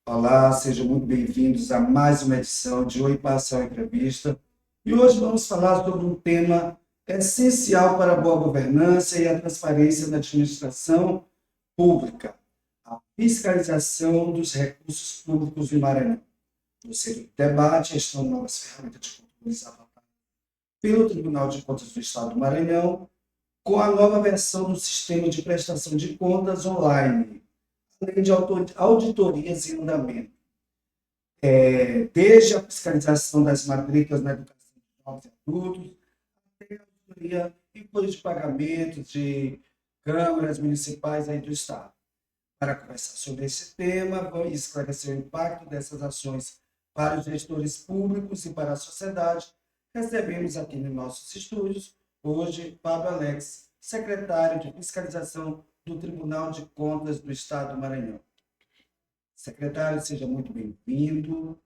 Olá, sejam muito bem-vindos a mais uma edição de Oi Parcial Entrevista. E hoje vamos falar sobre um tema essencial para a boa governança e a transparência na administração pública, a fiscalização dos recursos públicos do Maranhão. No centro do debate estão novas ferramentas de controle adotadas pelo Tribunal de Contas do Estado do Maranhão, com a nova versão do sistema de prestação de contas online, além de auditorias em andamento, desde a fiscalização das matrículas na educação de jovens e adultos, até a auditoria em folhas de pagamento de câmaras municipais aí do Estado. Para conversar sobre esse tema e esclarecer o impacto dessas ações para os gestores públicos e para a sociedade, recebemos aqui nos nossos estúdios, hoje, Pablo Alex, secretário de Fiscalização do Tribunal de Contas do Estado do Maranhão. Secretário, seja muito bem-vindo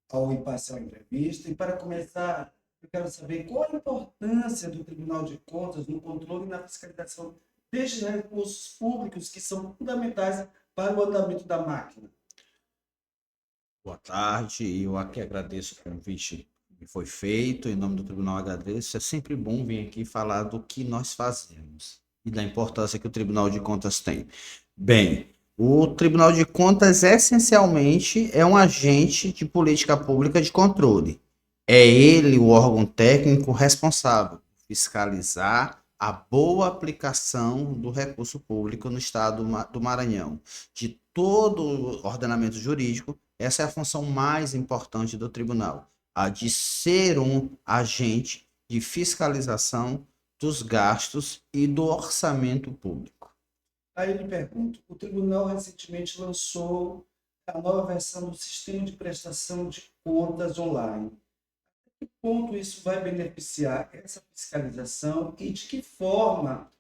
ao Imparcial Entrevista. E para começar, eu quero saber qual a importância do Tribunal de Contas no controle e na fiscalização destes recursos públicos que são fundamentais para o andamento da máquina. Boa tarde, eu aqui agradeço o convite que foi feito, em nome do Tribunal agradeço. É sempre bom vir aqui falar do que nós fazemos e da importância que o Tribunal de Contas tem. Bem, o Tribunal de Contas essencialmente é um agente de política pública de controle. É ele o órgão técnico responsável por fiscalizar a boa aplicação do recurso público no estado do Maranhão, de todo o ordenamento jurídico. Essa é a função mais importante do tribunal, a de ser um agente de fiscalização dos gastos e do orçamento público. Aí eu lhe pergunto, o tribunal recentemente lançou a nova versão do sistema de prestação de contas online. Que ponto isso vai beneficiar essa fiscalização e de que forma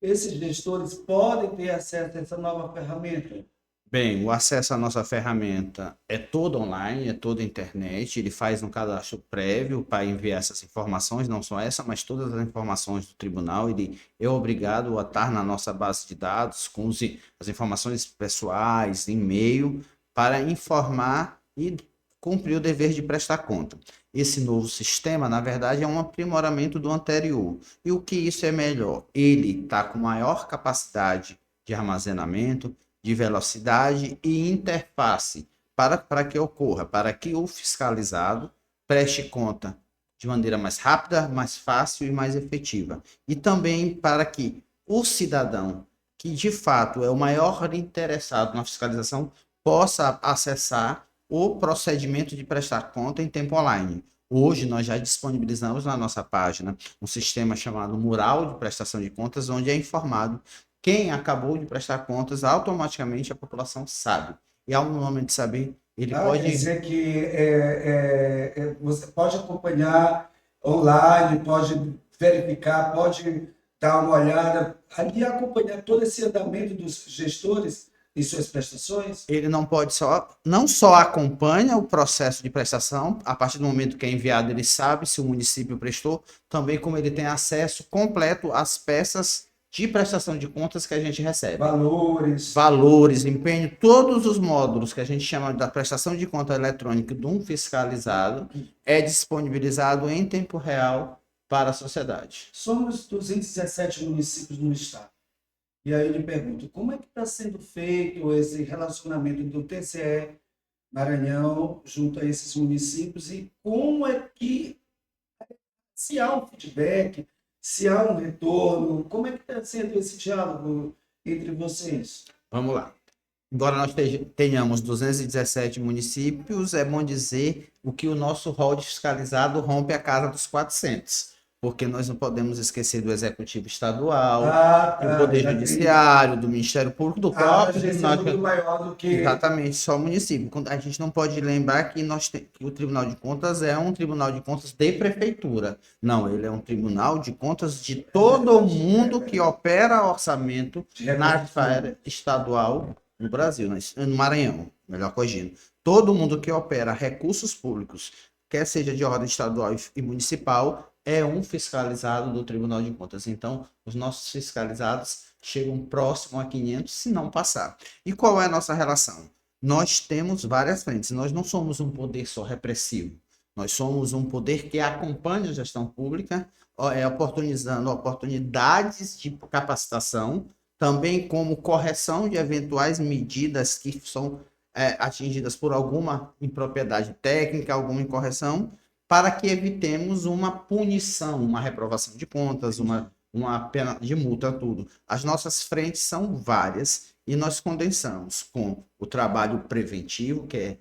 esses gestores podem ter acesso a essa nova ferramenta? Bem, o acesso à nossa ferramenta é todo online, é toda internet. Ele faz um cadastro prévio para enviar essas informações, não só essa, mas todas as informações do tribunal. Ele é obrigado a estar na nossa base de dados com as informações pessoais, e-mail, para informar e cumprir o dever de prestar conta. Esse novo sistema, na verdade, é um aprimoramento do anterior. E o que isso é melhor? Ele está com maior capacidade de armazenamento, de velocidade e interface para que ocorra, para que o fiscalizado preste conta de maneira mais rápida, mais fácil e mais efetiva. E também para que o cidadão, que de fato é o maior interessado na fiscalização, possa acessar o procedimento de prestar conta em tempo online. Hoje nós já disponibilizamos na nossa página um sistema chamado Mural de Prestação de Contas, onde é informado quem acabou de prestar contas, automaticamente a população sabe. E ao momento de saber, ele Quer pode. dizer que você pode acompanhar online, pode verificar, pode dar uma olhada ali e acompanhar todo esse andamento dos gestores e suas prestações? Ele não pode não só acompanha o processo de prestação, a partir do momento que é enviado, ele sabe se o município prestou, também como ele tem acesso completo às peças de prestação de contas que a gente recebe. Valores. Valores, empenho, todos os módulos que a gente chama da prestação de conta eletrônica de um fiscalizado é disponibilizado em tempo real para a sociedade. Somos 217 municípios no estado. E aí eu lhe pergunto, como é que está sendo feito esse relacionamento do TCE Maranhão junto a esses municípios e como é que, se há um feedback, se há um retorno, como é que está sendo esse diálogo entre vocês? Vamos lá. Embora nós tenhamos 217 municípios, é bom dizer o que o nosso rol de fiscalizado rompe a casa dos 400, porque nós não podemos esquecer do Executivo Estadual, do Poder Judiciário, do Ministério Público, do próprio Tribunal de muito maior do que... Exatamente, só o município. A gente não pode lembrar que, que o Tribunal de Contas é um Tribunal de Contas de prefeitura. Não, ele é um Tribunal de Contas de todo mundo que opera orçamento na esfera estadual no Brasil, no Maranhão, melhor corrigindo. Todo mundo que opera recursos públicos, quer seja de ordem estadual e municipal, é um fiscalizado do Tribunal de Contas. Então, os nossos fiscalizados chegam próximo a 500, se não passar. E qual é a nossa relação? nós temos várias frentes. Nós não somos um poder só repressivo. Nós somos um poder que acompanha a gestão pública, oportunizando oportunidades de capacitação, também como correção de eventuais medidas que são atingidas por alguma impropriedade técnica, alguma incorreção, para que evitemos uma punição, uma reprovação de contas, uma pena de multa, tudo. As nossas frentes são várias e nós condensamos com o trabalho preventivo, que é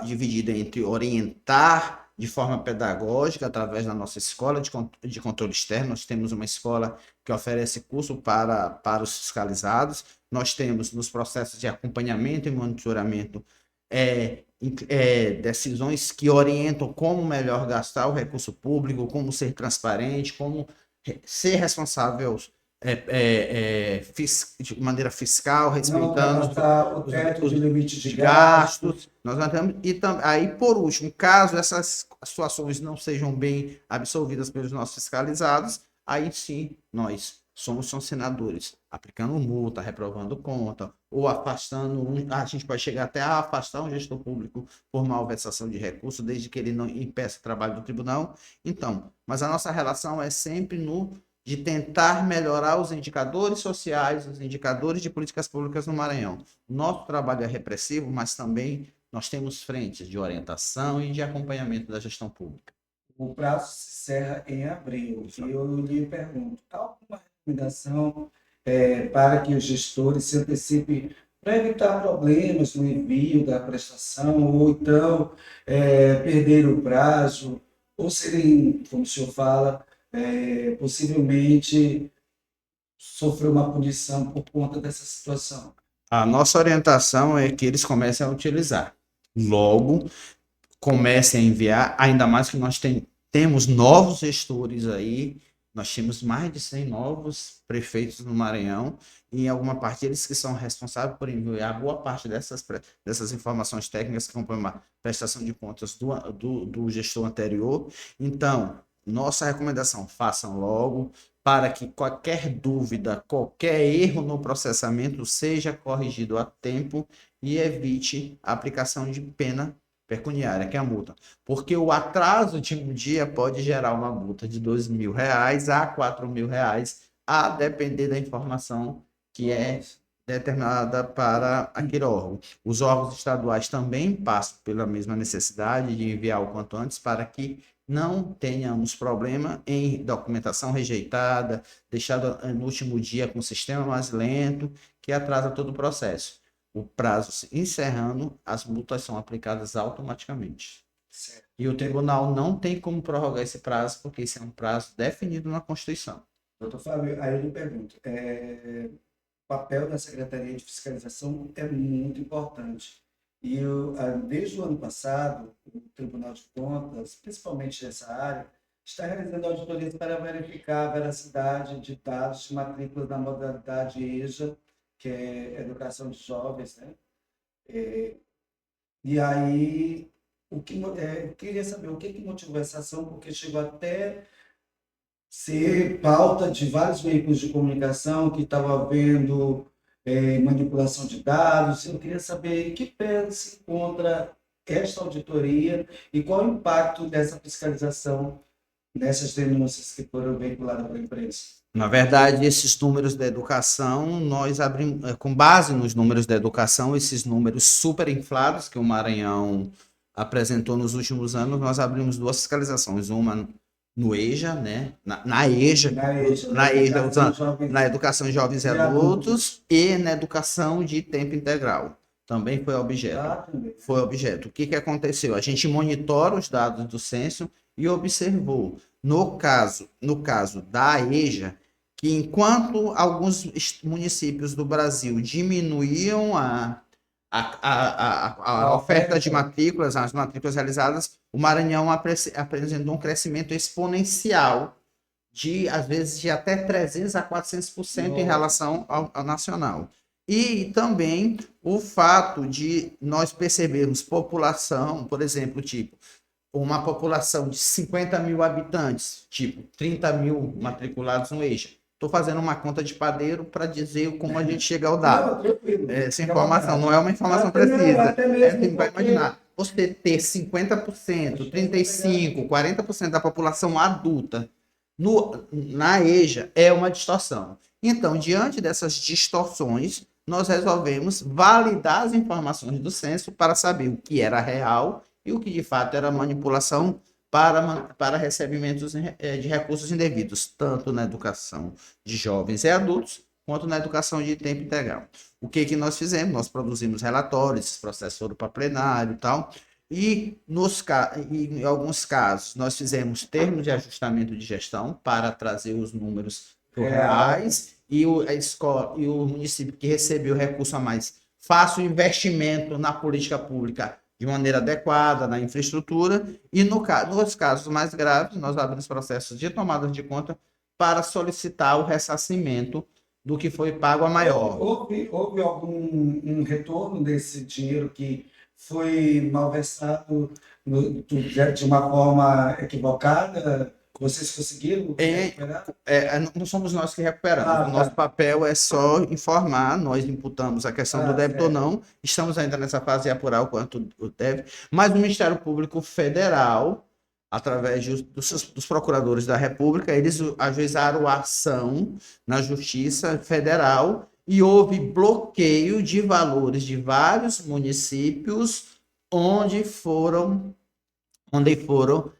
dividido entre orientar de forma pedagógica, através da nossa escola de controle externo. Nós temos uma escola que oferece curso para os fiscalizados. Nós temos nos processos de acompanhamento e monitoramento decisões que orientam como melhor gastar o recurso público, como ser transparente, como ser responsável de maneira fiscal, Não respeitando ultrapassar o teto de limite de gastos. Nós não temos, aí, por último, caso essas situações não sejam bem absolvidas pelos nossos fiscalizados, aí sim nós somos sancionadores, aplicando multa, reprovando conta, ou afastando a gente pode chegar até a afastar um gestor público por malversação de recursos, desde que ele não impeça o trabalho do tribunal. Então, mas a nossa relação é sempre de tentar melhorar os indicadores sociais, os indicadores de políticas públicas no Maranhão. Nosso trabalho é repressivo, mas também nós temos frentes de orientação e de acompanhamento da gestão pública. O prazo se encerra em abril. E eu lhe pergunto, há alguma recomendação para que os gestores se antecipem para evitar problemas no envio da prestação, ou então perder o prazo, ou serem, como o senhor fala, possivelmente sofrer uma punição por conta dessa situação? A nossa orientação é que eles comecem a utilizar. Logo, comecem a enviar, ainda mais que nós temos novos gestores aí, nós temos mais de 100 novos prefeitos no Maranhão, e em alguma parte eles que são responsáveis por enviar boa parte dessas informações técnicas que compõem uma prestação de contas do gestor anterior. Então, nossa recomendação, façam logo, para que qualquer dúvida, qualquer erro no processamento seja corrigido a tempo e evite a aplicação de pena pecuniária, que é a multa. Porque o atraso de um dia pode gerar uma multa de R$ 2.000 a R$ 4.000, a depender da informação que é determinada para aquele órgão. Os órgãos estaduais também passam pela mesma necessidade de enviar o quanto antes para que não tenhamos problema em documentação rejeitada, deixada no último dia com o sistema mais lento, que atrasa todo o processo. O prazo se encerrando, as multas são aplicadas automaticamente. Certo. E o tribunal não tem como prorrogar esse prazo, porque esse é um prazo definido na Constituição. Doutor Fábio, aí eu lhe pergunto, o papel da Secretaria de Fiscalização é muito importante. E desde o ano passado, o Tribunal de Contas, principalmente nessa área, está realizando auditorias para verificar a veracidade de dados de matrículas da modalidade EJA, que é Educação de Jovens, né? E aí, eu queria saber o que motivou essa ação, porque chegou até ser pauta de vários veículos de comunicação que estavam havendo manipulação de dados. Eu queria saber em que pé se encontra esta auditoria e qual o impacto dessa fiscalização nessas denúncias que foram veiculadas pela imprensa. Na verdade, esses números da educação, nós abrimos, com base nos números da educação, esses números super inflados que o Maranhão apresentou nos últimos anos, nós abrimos duas fiscalizações, uma no EJA, né? Na EJA, na educação de jovens e adultos, e na educação de tempo integral. Também foi objeto. Foi objeto. O que aconteceu? A gente monitora os dados do censo e observou, no caso da EJA, que enquanto alguns municípios do Brasil diminuíam a oferta de matrículas, as matrículas realizadas, o Maranhão apresentou um crescimento exponencial às vezes, de até 300% a 400% em relação ao nacional. E também o fato de nós percebermos população, por exemplo, uma população de 50 mil habitantes, 30 mil matriculados no EJA, Estou fazendo uma conta de padeiro para dizer como a gente chega ao dado. Não, tranquilo. Essa Fica à informação vontade. não é uma informação Até mesmo, precisa. até Você mesmo vai porque imaginar, você ter 50%, 35%, 40% da população adulta na EJA é uma distorção. Então, diante dessas distorções, nós resolvemos validar as informações do censo para saber o que era real e o que de fato era manipulação para recebimentos de recursos indevidos, tanto na educação de jovens e adultos, quanto na educação de tempo integral. O que nós fizemos? Nós produzimos relatórios, esses processos foram para plenário e tal, e em alguns casos nós fizemos termos de ajustamento de gestão para trazer os números reais a escola e o município que recebeu recurso a mais faça o investimento na política pública de maneira adequada, na infraestrutura, e nos casos mais graves, nós abrimos processos de tomada de conta para solicitar o ressarcimento do que foi pago a maior. Houve algum retorno desse dinheiro que foi malversado de uma forma equivocada? Vocês conseguiram recuperar? Não somos nós que recuperamos. Ah, O nosso tá. papel é só informar, nós imputamos a questão do débito ou não, estamos ainda nessa fase de apurar o quanto deve, mas o Ministério Público Federal, através dos procuradores da República, eles ajuizaram a ação na Justiça Federal e houve bloqueio de valores de vários municípios onde foram depurados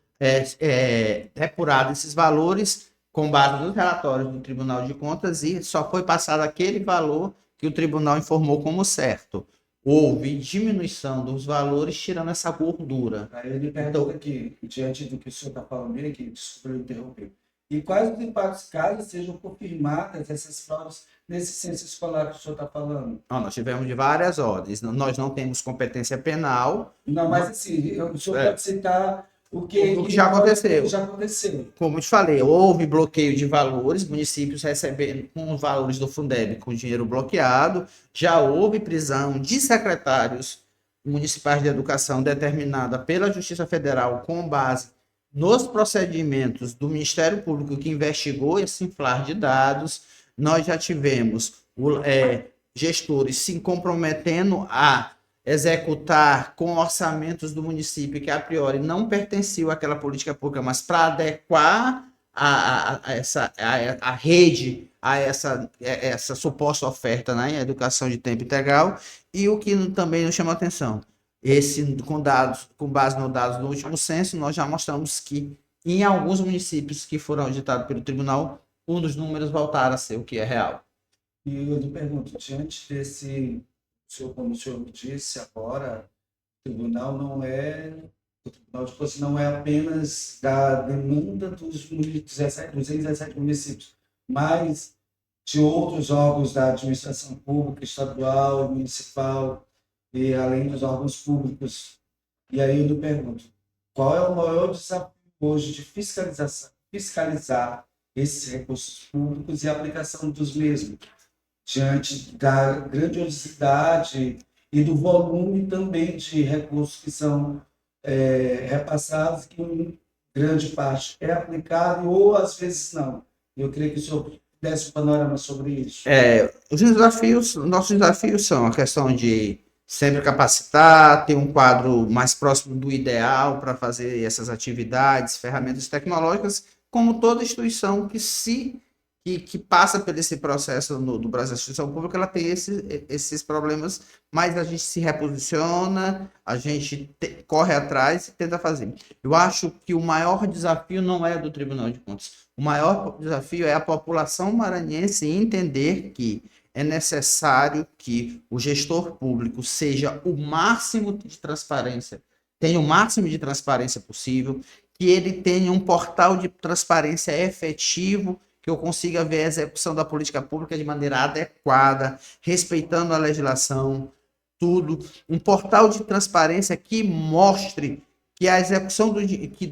esses valores com base nos relatórios do Tribunal de Contas e só foi passado aquele valor que o tribunal informou como certo. Houve diminuição dos valores, tirando essa gordura. Aí ele pergunta aqui, diante do que o senhor está falando aqui, desculpa eu interromper, e quais os impactos caso sejam confirmadas essas provas nesse censo escolar que o senhor está falando? Não, nós tivemos de várias ordens. Nós não temos competência penal. Não, mas assim, o senhor pode citar o que já aconteceu. Já aconteceu. Como eu te falei, houve bloqueio de valores, municípios recebendo com os valores do Fundeb com dinheiro bloqueado, já houve prisão de secretários municipais de educação determinada pela Justiça Federal com base nos procedimentos do Ministério Público que investigou esse inflar de dados. Nós já tivemos gestores se comprometendo a executar com orçamentos do município que a priori não pertenciam àquela política pública, mas para adequar a rede a essa suposta oferta, né, em educação de tempo integral. E o que também nos chama a atenção, com base nos dados do último censo, nós já mostramos que em alguns municípios que foram auditados pelo tribunal, um dos números voltaram a ser o que é real. E eu lhe pergunto, diante desse, como o senhor disse agora, o tribunal de contas não é apenas da demanda dos 217 municípios, mas de outros órgãos da administração pública, estadual, municipal, e além dos órgãos públicos. E aí eu lhe pergunto, qual é o maior desafio hoje de fiscalizar esses recursos públicos e a aplicação dos mesmos, diante da grandiosidade e do volume também de recursos que são repassados, que em grande parte é aplicado ou às vezes não. Eu queria que o senhor desse um panorama sobre isso. Nossos desafios são a questão de sempre capacitar, ter um quadro mais próximo do ideal para fazer essas atividades, ferramentas tecnológicas, como toda instituição que passa por esse processo do Brasil, a instituição pública, ela tem esses problemas, mas a gente se reposiciona, a gente corre atrás e tenta fazer. Eu acho que o maior desafio não é do Tribunal de Contas. O maior desafio é a população maranhense entender que é necessário que o gestor público seja o máximo de transparência, tenha o máximo de transparência possível, que ele tenha um portal de transparência efetivo, que eu consiga ver a execução da política pública de maneira adequada, respeitando a legislação, tudo. Um portal de transparência que mostre que a execução do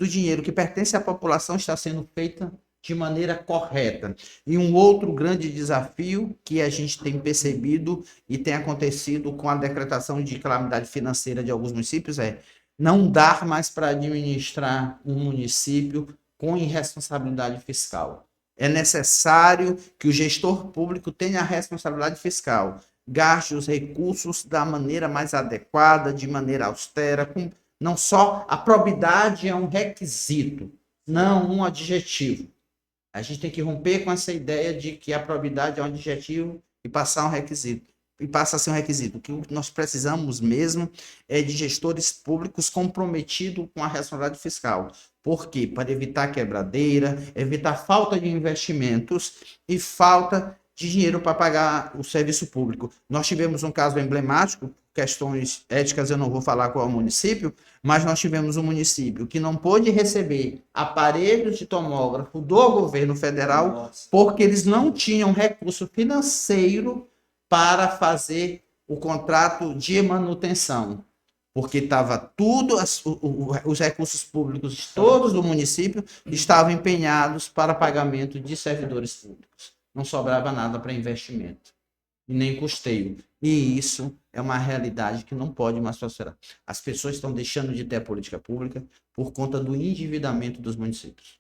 dinheiro que pertence à população está sendo feita de maneira correta. E um outro grande desafio que a gente tem percebido e tem acontecido com a decretação de calamidade financeira de alguns municípios é não dar mais para administrar um município com irresponsabilidade fiscal. É necessário que o gestor público tenha a responsabilidade fiscal, gaste os recursos da maneira mais adequada, de maneira austera, não só a probidade é um requisito, não um adjetivo. A gente tem que romper com essa ideia de que a probidade é um adjetivo e passar um requisito. E passa a ser um requisito. O que nós precisamos mesmo é de gestores públicos comprometidos com a responsabilidade fiscal. Por quê? Para evitar quebradeira, evitar falta de investimentos e falta de dinheiro para pagar o serviço público. Nós tivemos um caso emblemático, questões éticas eu não vou falar qual é o município, mas nós tivemos um município que não pôde receber aparelhos de tomógrafo do governo federal. Nossa. Porque eles não tinham recurso financeiro para fazer o contrato de manutenção. Porque estava tudo, os recursos públicos todos do município estavam empenhados para pagamento de servidores públicos. Não sobrava nada para investimento e nem custeio. E isso é uma realidade que não pode mais prosperar. As pessoas estão deixando de ter a política pública por conta do endividamento dos municípios.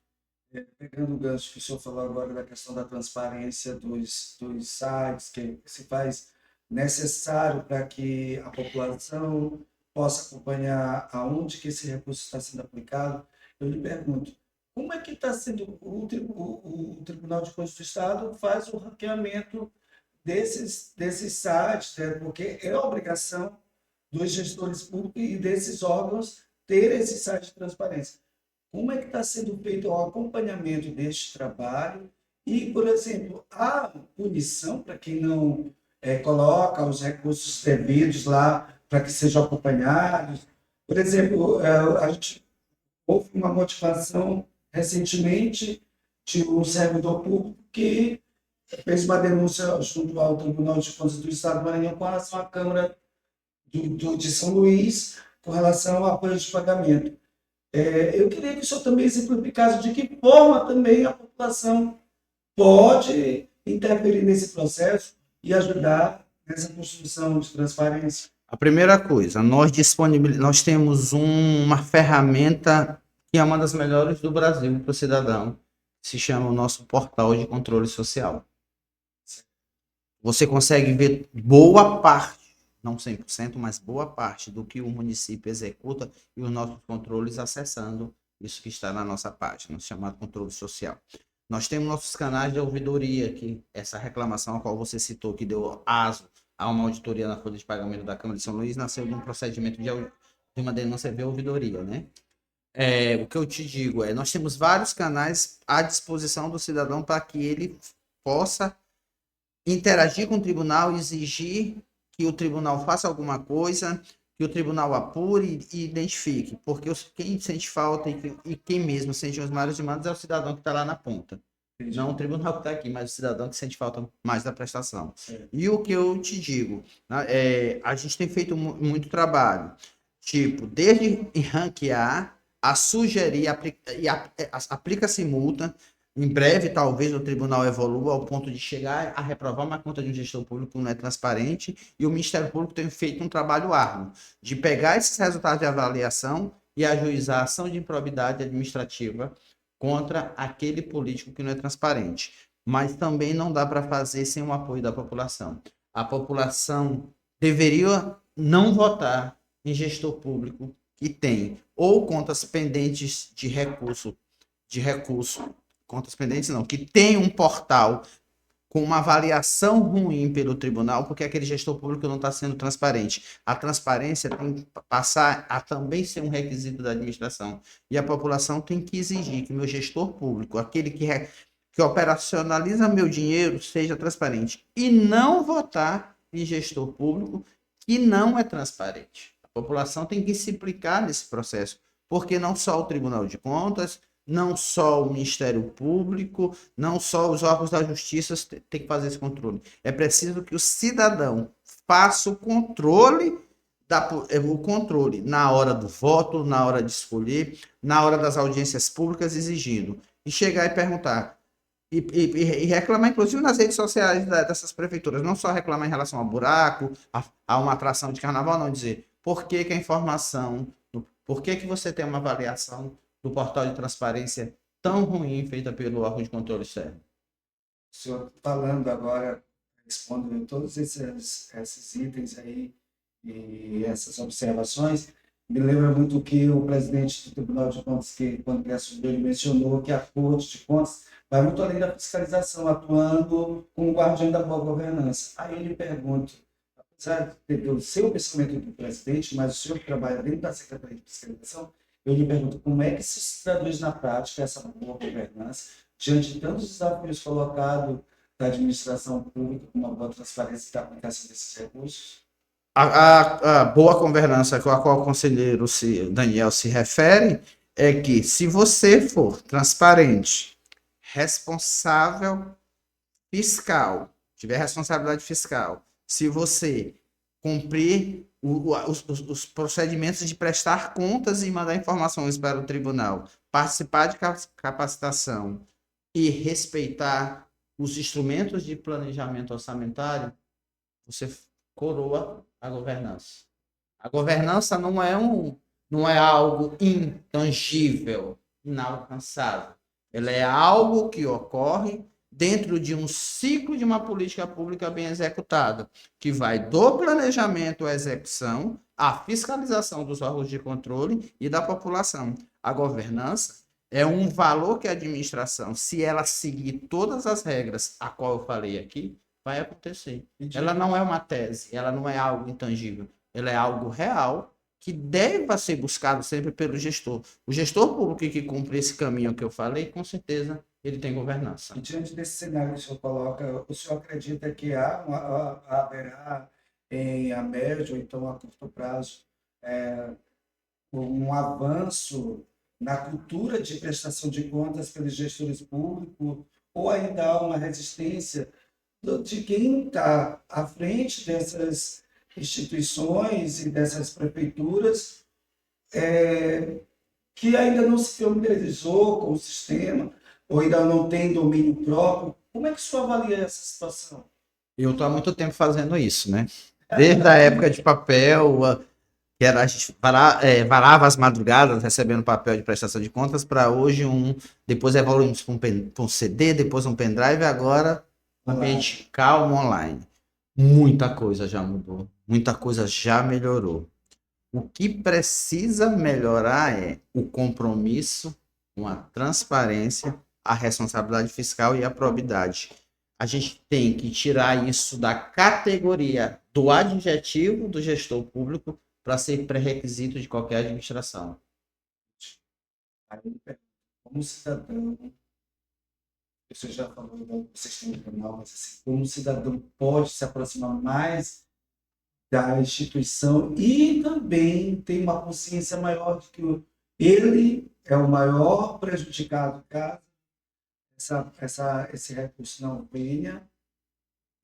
Pegando o gancho que o senhor falou agora da questão da transparência dos sites, que se faz necessário para que a população possa acompanhar aonde que esse recurso está sendo aplicado, eu lhe pergunto, como é que está sendo o Tribunal de Contas do Estado faz o ranqueamento desses sites, né? Porque é obrigação dos gestores públicos e desses órgãos ter esse site de transparência. Como é que está sendo feito o acompanhamento deste trabalho? E, por exemplo, há punição para quem não coloca os recursos devidos lá para que sejam acompanhados? Por exemplo, a gente houve uma motivação recentemente de um servidor público que fez uma denúncia junto ao Tribunal de Contas do Estado do Maranhão com relação à Câmara de São Luís, com relação ao apoio de pagamento. Eu queria que o senhor também exemplificasse de que forma também a população pode interferir nesse processo e ajudar nessa construção de transparência. A primeira coisa, nós temos uma ferramenta que é uma das melhores do Brasil para o cidadão, que se chama o nosso portal de controle social. Você consegue ver boa parte, não 100%, mas boa parte do que o município executa e os nossos controles acessando isso que está na nossa página, chamado controle social. Nós temos nossos canais de ouvidoria, que essa reclamação a qual você citou, que deu aso a uma auditoria na folha de pagamento da Câmara de São Luís, nasceu de um procedimento de uma denúncia de ouvidoria, né? O que eu te digo nós temos vários canais à disposição do cidadão para que ele possa interagir com o tribunal, exigir que o tribunal faça alguma coisa, que o tribunal apure e identifique, porque quem sente falta e quem mesmo sente as maiores demandas é o cidadão que está lá na ponta. Entendi. Não o tribunal que está aqui, mas o cidadão que sente falta mais da prestação. Certo. E o que eu te digo, a gente tem feito muito trabalho, tipo, desde ranquear, a sugerir, aplica-se multa. Em breve, talvez o tribunal evolua ao ponto de chegar a reprovar uma conta de um gestor público que não é transparente, e o Ministério Público tem feito um trabalho árduo de pegar esses resultados de avaliação e ajuizar a ação de improbidade administrativa contra aquele político que não é transparente. Mas também não dá para fazer sem o apoio da população. A população deveria não votar em gestor público que tem ou contas pendentes de recurso, contas pendentes não, que tem um portal com uma avaliação ruim pelo tribunal, porque aquele gestor público não está sendo transparente. A transparência tem que passar a também ser um requisito da administração. E a população tem que exigir que meu gestor público, aquele que operacionaliza meu dinheiro, seja transparente. E não votar em gestor público que não é transparente. A população tem que se implicar nesse processo, porque não só o Tribunal de Contas, não só o Ministério Público, não só os órgãos da Justiça têm que fazer esse controle. É preciso que o cidadão faça o controle na hora do voto, na hora de escolher, na hora das audiências públicas, exigindo. E chegar e perguntar. E reclamar, inclusive, nas redes sociais dessas prefeituras. Não só reclamar em relação ao buraco, a uma atração de carnaval, não dizer por que a informação, por que você tem uma avaliação do portal de transparência tão ruim feita pelo órgão de controle externo. senhor falando agora, respondendo todos esses itens aí e essas observações, me lembra muito que o presidente do Tribunal de Contas, que quando ele assumiu, ele mencionou que a Corte de Contas vai muito além da fiscalização, atuando como guardião da boa governança. Aí eu lhe pergunto, apesar do seu pensamento do presidente, mas o senhor que trabalha dentro da Secretaria de Fiscalização, eu lhe pergunto como é que se traduz na prática essa boa governança diante de tantos desafios colocados da administração pública, com uma boa transparência da aplicação desses recursos? A boa governança com a qual o conselheiro Daniel se refere é que, se você for transparente, responsável fiscal, tiver responsabilidade fiscal, se você cumprir os procedimentos de prestar contas e mandar informações para o tribunal, participar de capacitação e respeitar os instrumentos de planejamento orçamentário, você coroa a governança. A governança não é algo intangível, inalcançável. Ela é algo que ocorre dentro de um ciclo de uma política pública bem executada, que vai do planejamento à execução, à fiscalização dos órgãos de controle e da população. A governança é um valor que a administração, se ela seguir todas as regras a qual eu falei aqui, vai acontecer. Ela não é uma tese, ela não é algo intangível, ela é algo real que deve ser buscado sempre pelo gestor. O gestor público que cumpre esse caminho que eu falei, com certeza ele tem governança. E diante desse cenário que o senhor coloca, o senhor acredita que haverá a médio ou então a curto prazo um avanço na cultura de prestação de contas pelos gestores públicos, ou ainda há uma resistência de quem está à frente dessas instituições e dessas prefeituras, que ainda não se familiarizou com o sistema, ou ainda não tem domínio próprio? Como é que o senhor avalia essa situação? Eu estou há muito tempo fazendo isso, né? Desde a época de papel, que era, a gente varava as madrugadas recebendo papel de prestação de contas, para hoje depois evoluímos para um CD, depois um pendrive, agora um ambiente calmo online. Muita coisa já mudou, muita coisa já melhorou. O que precisa melhorar é o compromisso com a transparência, a responsabilidade fiscal e a probidade. A gente tem que tirar isso da categoria do adjetivo do gestor público para ser pré-requisito de qualquer administração. Como cidadão, você já falou do sistema criminal, mas assim, como o cidadão pode se aproximar mais da instituição e também tem uma consciência maior de que ele é o maior prejudicado caso esse recurso não venha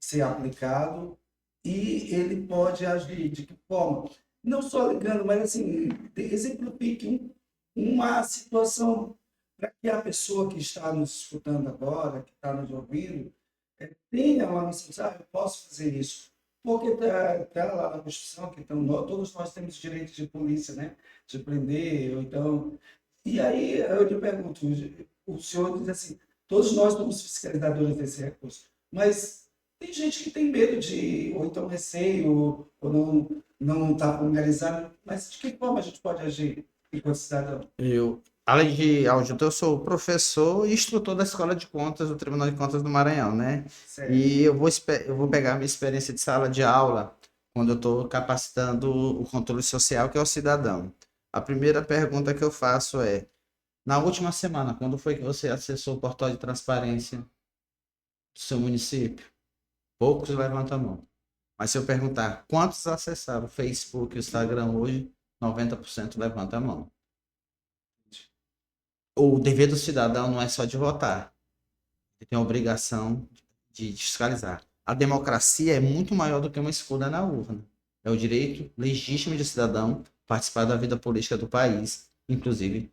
ser aplicado, e ele pode agir de que forma? Não só ligando, mas assim, exemplifique uma situação para que a pessoa que está nos escutando agora, que está nos ouvindo, tenha uma noção, eu posso fazer isso. Porque está lá na Constituição que todos nós temos direito de polícia, né? De prender, ou então... E aí eu lhe pergunto, o senhor diz assim, todos nós somos fiscalizadores desse recurso, mas tem gente que tem medo ou então receio, ou não está familiarizado, mas de que forma a gente pode agir enquanto cidadão? Além de auditor, eu sou professor e instrutor da Escola de Contas do Tribunal de Contas do Maranhão, né? Certo. E eu vou pegar a minha experiência de sala de aula quando eu estou capacitando o controle social, que é o cidadão. A primeira pergunta que eu faço é, na última semana, quando foi que você acessou o portal de transparência do seu município? Poucos levantam a mão. Mas se eu perguntar quantos acessaram o Facebook e o Instagram hoje, 90% levanta a mão. O dever do cidadão não é só de votar. Ele tem a obrigação de fiscalizar. A democracia é muito maior do que uma escolha na urna. É o direito legítimo de cidadão participar da vida política do país, inclusive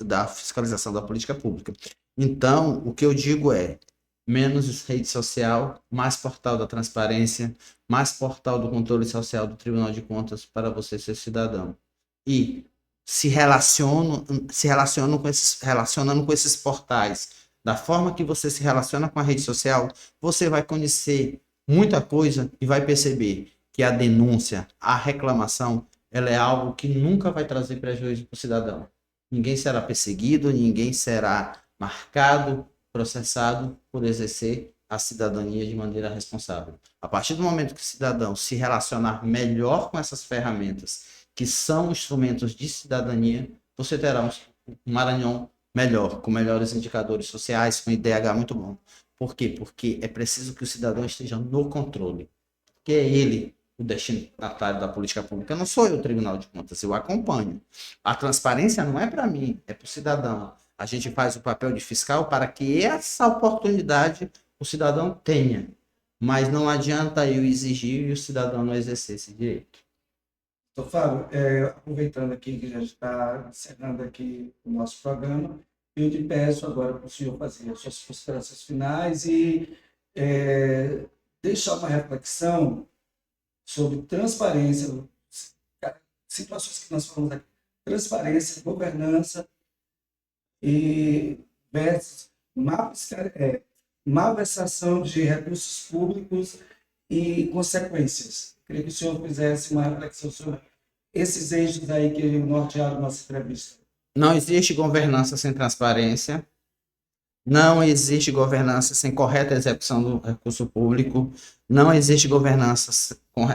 da fiscalização da política pública. Então, o que eu digo é, menos rede social, mais portal da transparência, mais portal do controle social do Tribunal de Contas para você ser cidadão. E relacionando com esses portais, da forma que você se relaciona com a rede social, você vai conhecer muita coisa e vai perceber que a denúncia, a reclamação, ela é algo que nunca vai trazer prejuízo para o cidadão. Ninguém será perseguido, ninguém será marcado, processado por exercer a cidadania de maneira responsável. A partir do momento que o cidadão se relacionar melhor com essas ferramentas, que são instrumentos de cidadania, você terá um Maranhão melhor, com melhores indicadores sociais, com IDH muito bom. Por quê? Porque é preciso que o cidadão esteja no controle, que é ele o destinatário da política pública. Não sou eu o Tribunal de Contas, eu acompanho. A transparência não é para mim, é para o cidadão. A gente faz o papel de fiscal para que essa oportunidade o cidadão tenha. Mas não adianta eu exigir e o cidadão não exercer esse direito. Então, Fábio, aproveitando aqui que já está encerrando aqui o nosso programa, eu te peço agora para o senhor fazer as suas considerações finais e deixar uma reflexão sobre transparência, situações que nós falamos aqui, transparência, governança e versus malversação de recursos públicos e consequências. Queria que o senhor fizesse uma reflexão sobre esses eixos aí que nortearam nossa entrevista. Não existe governança sem transparência, não existe governança sem correta execução do recurso público, não existe governança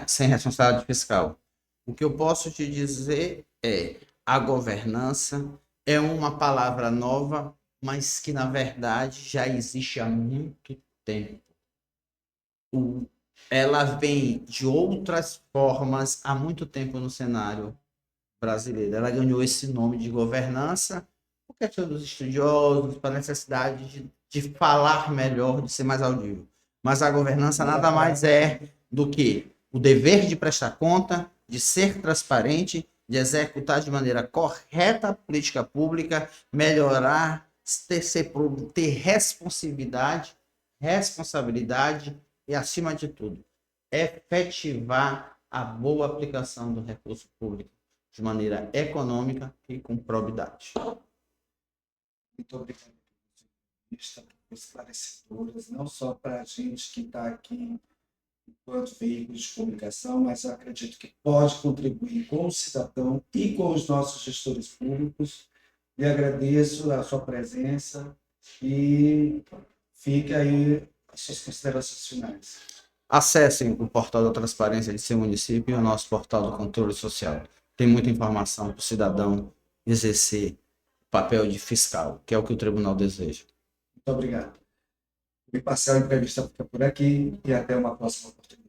sem responsabilidade fiscal. O que eu posso te dizer é a governança é uma palavra nova, mas que na verdade já existe há muito tempo. Ela vem de outras formas há muito tempo no cenário brasileiro. Ela ganhou esse nome de governança por questão dos estudiosos, para a necessidade de falar melhor, de ser mais audível. Mas a governança nada mais é do que o dever de prestar conta, de ser transparente, de executar de maneira correta a política pública, melhorar, ter responsabilidade e, acima de tudo, efetivar a boa aplicação do recurso público de maneira econômica e com probidade. Muito obrigado por esclarecedoras, não só para a gente que está aqui enquanto veículos de comunicação, mas eu acredito que pode contribuir com o cidadão e com os nossos gestores públicos. E agradeço a sua presença e fique aí as suas considerações finais. Acessem o portal da transparência de seu município e o nosso portal do controle social. Tem muita informação para o cidadão exercer o papel de fiscal, que é o que o tribunal deseja. Muito obrigado. O Imparcial Entrevista fica por aqui e até uma próxima oportunidade.